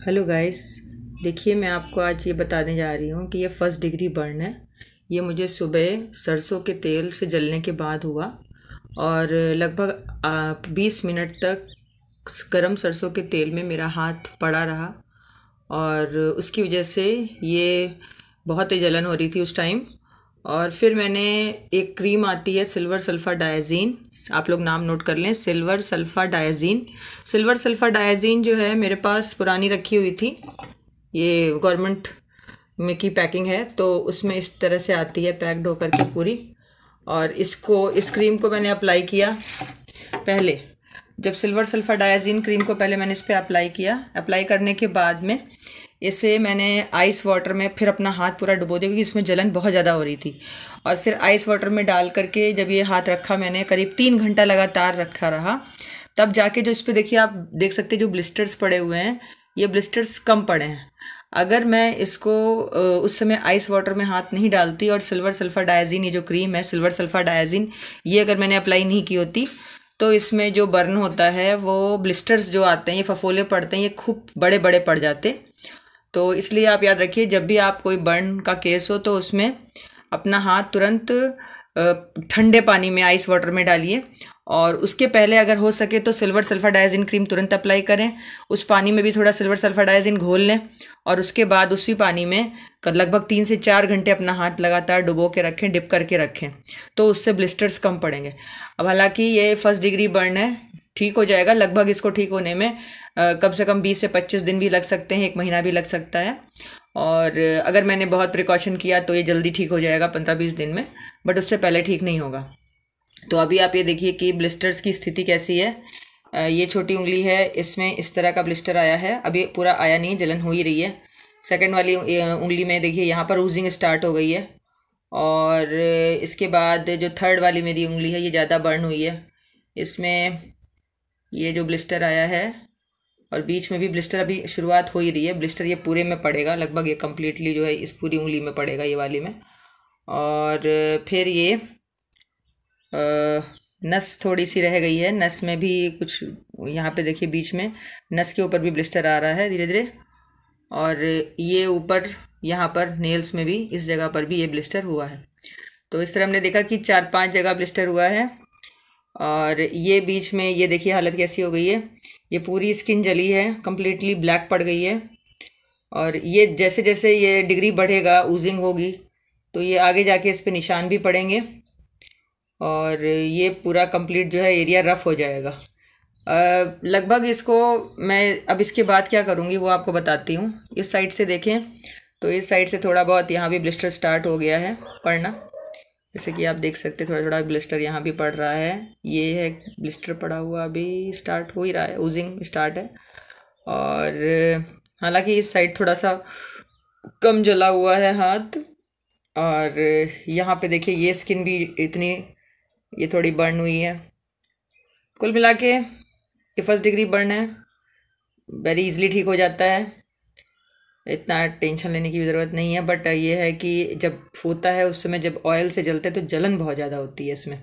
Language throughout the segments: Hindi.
Hello guys. देखिए, मैं आपको आज ये बताने जा रही हूँ कि ये फर्स्ट डिग्री बर्न है। ये मुझे सुबह सरसों के तेल से जलने के बाद हुआ और लगभग 20 मिनट तक गरम सरसों के तेल में मेरा हाथ पड़ा रहा और उसकी वजह से ये बहुत ही जलन हो रही थी उस टाइम। और फिर मैंने एक क्रीम आती है सिल्वर सल्फा डायाजीन, आप लोग नाम नोट कर लें, सिल्वर सल्फा डायाजीन। सिल्वर सल्फा डायाजीन जो है मेरे पास पुरानी रखी हुई थी, ये गवर्नमेंट में की पैकिंग है, तो उसमें इस तरह से आती है पैक्ड होकर के पूरी। और इस क्रीम को मैंने अप्लाई किया पहले, जब सिल्वर सल्फा डायाजीन क्रीम को पहले मैंने इस पर अप्लाई किया। अप्लाई करने के बाद में इसे मैंने आइस वाटर में फिर अपना हाथ पूरा डुबो दिया, क्योंकि इसमें जलन बहुत ज़्यादा हो रही थी। और फिर आइस वाटर में डाल करके जब ये हाथ रखा, मैंने करीब 3 घंटा लगातार रखा रहा, तब जाके जो इस पर देखिए, आप देख सकते हैं जो ब्लिस्टर्स पड़े हुए हैं, ये ब्लिस्टर्स कम पड़े हैं। अगर मैं इसको उस समय आइस वाटर में हाथ नहीं डालती और सिल्वर सल्फा डायाजीन, ये जो क्रीम है सिल्वर सल्फा डायाजीन, ये अगर मैंने अप्लाई नहीं की होती, तो इसमें जो बर्न होता है, वो ब्लिस्टर्स जो आते हैं, ये फफोले पड़ते हैं, ये खूब बड़े बड़े पड़ जाते। तो इसलिए आप याद रखिए, जब भी आप कोई बर्न का केस हो तो उसमें अपना हाथ तुरंत ठंडे पानी में आइस वाटर में डालिए, और उसके पहले अगर हो सके तो सिल्वर सल्फा डायाजीन क्रीम तुरंत अप्लाई करें। उस पानी में भी थोड़ा सिल्वर सल्फा डायाजीन घोल लें और उसके बाद उसी पानी में लगभग 3 से 4 घंटे अपना हाथ लगातार डुबो के रखें, डिप करके रखें, तो उससे ब्लिस्टर्स कम पड़ेंगे। अब हालांकि ये फर्स्ट डिग्री बर्न है, ठीक हो जाएगा लगभग। इसको ठीक होने में कम से कम 20 से 25 दिन भी लग सकते हैं, 1 महीना भी लग सकता है। और अगर मैंने बहुत प्रिकॉशन किया तो ये जल्दी ठीक हो जाएगा 15-20 दिन में, बट उससे पहले ठीक नहीं होगा। तो अभी आप ये देखिए कि ब्लिस्टर्स की स्थिति कैसी है। ये छोटी उंगली है, इसमें इस तरह का ब्लिस्टर आया है, अभी पूरा आया नहीं, जलन हो ही रही है। सेकंड वाली उंगली में देखिए यहाँ पर ऊजिंग स्टार्ट हो गई है। और इसके बाद जो थर्ड वाली मेरी उंगली है, ये ज़्यादा बर्न हुई है, इसमें ये जो ब्लिस्टर आया है, और बीच में भी ब्लिस्टर अभी शुरुआत हो ही रही है। ब्लिस्टर ये पूरे में पड़ेगा, लगभग ये कम्प्लीटली जो है इस पूरी उंगली में पड़ेगा, ये वाली में। और फिर ये नस थोड़ी सी रह गई है, नस में भी कुछ, यहाँ पे देखिए बीच में नस के ऊपर भी ब्लिस्टर आ रहा है धीरे धीरे। और ये ऊपर यहाँ पर नेल्स में भी, इस जगह पर भी ये ब्लिस्टर हुआ है। तो इस तरह हमने देखा कि 4-5 जगह ब्लिस्टर हुआ है। और ये बीच में ये देखिए हालत कैसी हो गई है, ये पूरी स्किन जली है, कम्प्लीटली ब्लैक पड़ गई है। और ये जैसे जैसे ये डिग्री बढ़ेगा, ऊजिंग होगी, तो ये आगे जाके इस पे निशान भी पड़ेंगे और ये पूरा कंप्लीट जो है एरिया रफ हो जाएगा। लगभग इसको मैं अब इसके बाद क्या करूँगी वो आपको बताती हूँ। इस साइड से देखें तो इस साइड से थोड़ा बहुत यहाँ भी ब्लिस्टर स्टार्ट हो गया है पड़ना, जैसे कि आप देख सकते हैं थोड़ा थोड़ा ब्लिस्टर यहाँ भी पड़ रहा है। ये है ब्लिस्टर पड़ा हुआ, अभी स्टार्ट हो ही रहा है, ऊजिंग स्टार्ट है। और हालांकि इस साइड थोड़ा सा कम जला हुआ है हाथ। और यहाँ पे देखिए ये स्किन भी इतनी, ये थोड़ी बर्न हुई है। कुल मिला के ये फर्स्ट डिग्री बर्न है, वेरी इजीली ठीक हो जाता है, इतना टेंशन लेने की ज़रूरत नहीं है। बट ये है कि जब होता है उस समय जब ऑयल से जलते हैं तो जलन बहुत ज़्यादा होती है इसमें।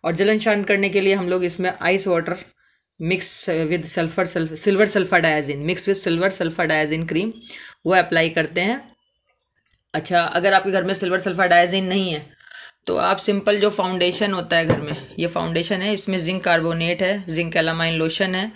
और जलन शांत करने के लिए हम लोग इसमें ice water mix with silver sulfadiazine, mix with silver sulfadiazine cream, वो अप्लाई करते हैं। अच्छा, अगर आपके घर में सिल्वर सल्फा डायाजीन नहीं है तो आप सिंपल जो फाउंडेशन होता है घर में, ये फाउंडेशन है, इसमें जिंक कार्बोनेट है, जिंक एलामाइन लोशन है,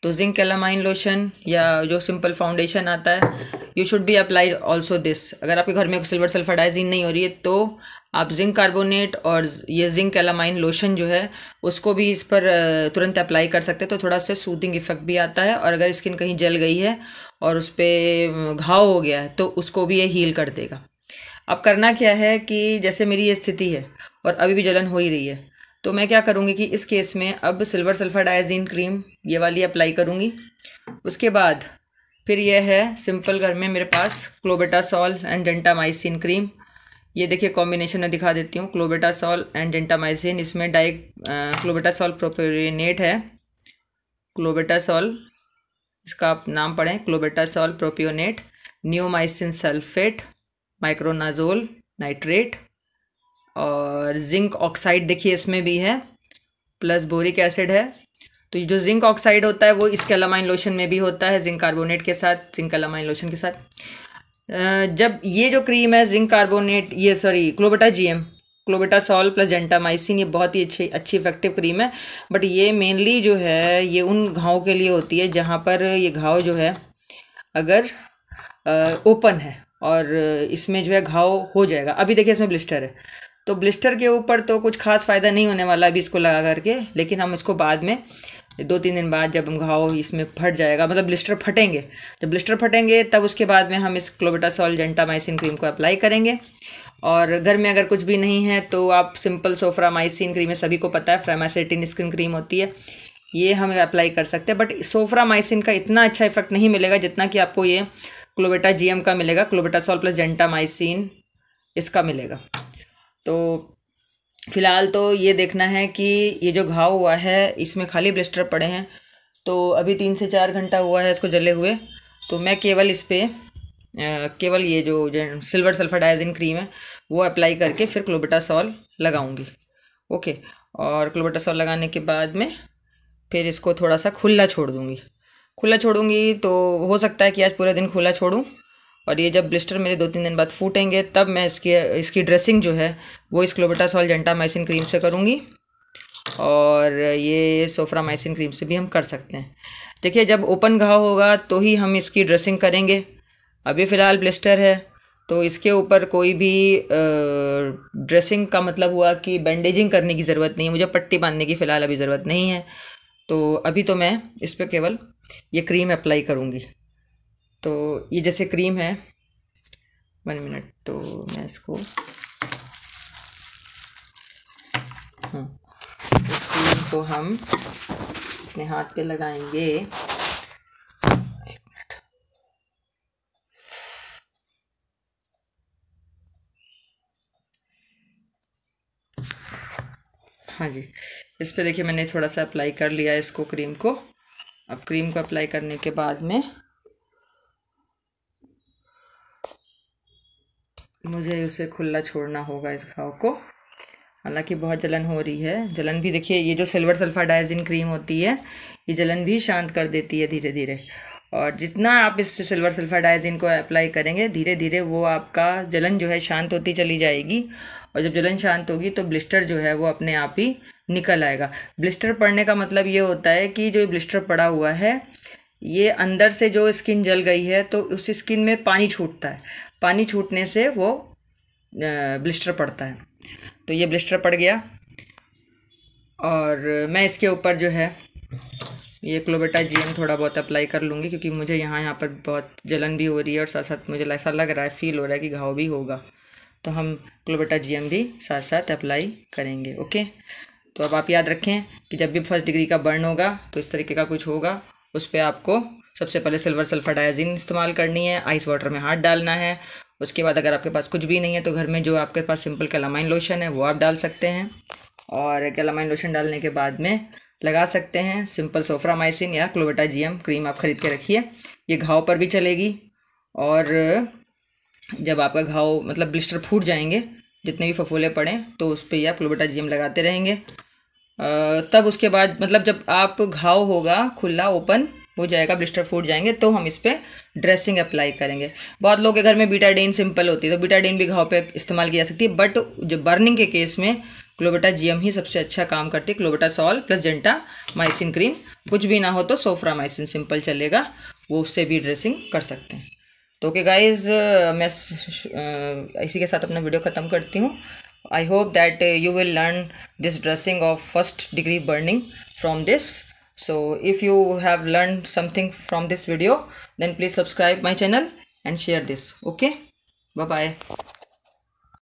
तो जिंक एलामाइन लोशन या जो सिंपल फाउंडेशन आता है, you should be applied also this. अगर आपके घर में सिल्वर सल्फर डायाजीन नहीं हो रही है तो आप जिंक कार्बोनेट और ये जिंक एलामाइन लोशन जो है उसको भी इस पर तुरंत अप्लाई कर सकते हैं, तो थोड़ा सा सूदिंग इफेक्ट भी आता है। और अगर स्किन कहीं जल गई है और उस पर घाव हो गया है तो उसको भी ये हील कर देगा। अब करना क्या है कि जैसे मेरी ये स्थिति है और अभी भी जलन हो ही रही है, तो मैं क्या करूँगी कि इस केस में अब सिल्वर सल्फा डायाजीन क्रीम ये वाली अप्लाई करूँगी। उसके बाद फिर ये है सिंपल घर में मेरे पास क्लोबेटासोल एंड जेंटामाइसिन क्रीम। ये देखिए कॉम्बिनेशन में दिखा देती हूँ, क्लोबेटासोल एंड जेंटामाइसिन, इसमें क्लोबेटासोल प्रोपियोनेट है, क्लोबेटासोल इसका आप नाम पढ़ें, clobetasol propionate, neomycin sulphate, माइक्रोनाजोल nitrate, और जिंक ऑक्साइड देखिए इसमें भी है, प्लस बोरिक एसिड है, तो जो जिंक ऑक्साइड होता है वो इस कैलामाइन लोशन में भी होता है, जिंक कार्बोनेट के साथ, जिंक कैलामाइन लोशन के साथ। जब ये जो क्रीम है जिंक कार्बोनेट, ये सॉरी क्लोबेटा जीएम, क्लोबेटासॉल प्लस जेंटामाइसिन, ये बहुत ही अच्छी इफेक्टिव क्रीम है। बट ये मेनली जो है ये उन घाव के लिए होती है जहाँ पर ये घाव जो है अगर ओपन है और इसमें जो है घाव हो जाएगा। अभी देखिए इसमें ब्लिस्टर है, तो ब्लिस्टर के ऊपर तो कुछ खास फ़ायदा नहीं होने वाला अभी इसको लगा करके, लेकिन हम इसको बाद में 2-3 दिन बाद जब हम घाव इसमें फट जाएगा, मतलब ब्लिस्टर फटेंगे, जब ब्लिस्टर फटेंगे तब उसके बाद में हम इस क्लोबेटासॉल जेंटामाइसिन क्रीम को अप्लाई करेंगे। और घर में अगर कुछ भी नहीं है तो आप सिंपल सोफ्रामाइसिन क्रीम है, सभी को पता है फ्रामासेटिन स्किन क्रीम होती है, ये हम अप्लाई कर सकते हैं। बट सोफ्रामाइसिन का इतना अच्छा इफेक्ट नहीं मिलेगा जितना कि आपको ये क्लोबेटा जीएम का मिलेगा, क्लोबेटासॉल प्लस जेंटामाइसिन इसका मिलेगा। तो फिलहाल तो ये देखना है कि ये जो घाव हुआ है इसमें खाली ब्लिस्टर पड़े हैं, तो अभी 3 से 4 घंटा हुआ है इसको जले हुए। तो मैं केवल इस पर केवल ये जो सिल्वर सल्फाडाइजिन क्रीम है वो अप्लाई करके फिर क्लोबेटासॉल लगाऊंगी। ओके, और क्लोबेटासॉल लगाने के बाद में फिर इसको थोड़ा सा खुला छोड़ दूंगी। तो हो सकता है कि आज पूरा दिन खुला छोड़ूं, और ये जब ब्लिस्टर मेरे 2-3 दिन बाद फूटेंगे तब मैं इसकी ड्रेसिंग जो है वो इस क्लोबेटासॉल जेंटामाइसिन क्रीम से करूँगी, और ये सोफ्रामाइसिन क्रीम से भी हम कर सकते हैं। देखिए जब ओपन घाव होगा तो ही हम इसकी ड्रेसिंग करेंगे। अभी फ़िलहाल ब्लिस्टर है तो इसके ऊपर कोई भी ड्रेसिंग का मतलब हुआ कि बैंडेजिंग करने की ज़रूरत नहीं है, मुझे पट्टी बांधने की फ़िलहाल अभी ज़रूरत नहीं है। तो अभी तो मैं इस पर केवल ये क्रीम अप्लाई करूँगी। तो ये जैसे क्रीम है, 1 मिनट, तो मैं इसको इस क्रीम को हम अपने हाथ पे लगाएंगे। 1 मिनट, हाँ जी, इस पे देखिए मैंने थोड़ा सा अप्लाई कर लिया है इसको, क्रीम को। अब क्रीम को अप्लाई करने के बाद में मुझे उसे खुला छोड़ना होगा इस घाव को। हालांकि बहुत जलन हो रही है, जलन भी देखिए, ये जो सिल्वर सल्फाडाइजिन क्रीम होती है ये जलन भी शांत कर देती है धीरे धीरे, और जितना आप इस सिल्वर सल्फाडाइजिन को अप्लाई करेंगे धीरे धीरे वो आपका जलन जो है शांत होती चली जाएगी, और जब जलन शांत होगी तो ब्लिस्टर जो है वो अपने आप ही निकल आएगा। ब्लिस्टर पड़ने का मतलब ये होता है कि जो ब्लिस्टर पड़ा हुआ है ये अंदर से जो स्किन जल गई है तो उस स्किन में पानी छूटता है, पानी छूटने से वो ब्लिस्टर पड़ता है। तो ये ब्लिस्टर पड़ गया, और मैं इसके ऊपर जो है ये क्लोबेटा जीएम थोड़ा बहुत अप्लाई कर लूँगी, क्योंकि मुझे यहाँ पर बहुत जलन भी हो रही है और साथ साथ मुझे ऐसा लग रहा है, फील हो रहा है कि घाव भी होगा, तो हम क्लोबेटा जीएम भी साथ साथ अप्लाई करेंगे। ओके, तो अब आप याद रखें कि जब भी 1st डिग्री का बर्न होगा तो इस तरीके का कुछ होगा, उस पर आपको सबसे पहले सिल्वर सल्फाडाइजिन इस्तेमाल करनी है, आइस वाटर में हाथ डालना है। उसके बाद अगर आपके पास कुछ भी नहीं है तो घर में जो आपके पास सिंपल कैलामाइन लोशन है वो आप डाल सकते हैं, और कैलामाइन लोशन डालने के बाद में लगा सकते हैं सिंपल सोफ्रामाइसिन या क्लोबेटा जीएम क्रीम आप ख़रीद के रखिए, ये घाव पर भी चलेगी। और जब आपका घाव मतलब ब्लिस्टर फूट जाएंगे, जितने भी फफोले पड़े, तो उस पर ही आप क्लोबेटा जीएम लगाते रहेंगे। तब उसके बाद मतलब जब आप घाव होगा खुला ओपन हो जाएगा, ब्लिस्टर फूट जाएंगे, तो हम इस पर ड्रेसिंग अप्लाई करेंगे। बहुत लोग के घर में बीटाडीन सिंपल होती है तो बीटाडीन भी घाव पे इस्तेमाल की जा सकती है, बट जो बर्निंग के केस में क्लोबेटा जीएम ही सबसे अच्छा काम करती है। क्लोबेटासॉल प्लस जेंटामाइसिन क्रीम, कुछ भी ना हो तो सोफ्रामाइसिन सिंपल चलेगा, वो उससे भी ड्रेसिंग कर सकते हैं। तो ओके गाइज, मैं इसी के साथ अपना वीडियो ख़त्म करती हूँ। I hope that you will learn this dressing of 1st degree burning from this. So if you have learned something from this video, then please subscribe my channel and share this. Okay, bye bye.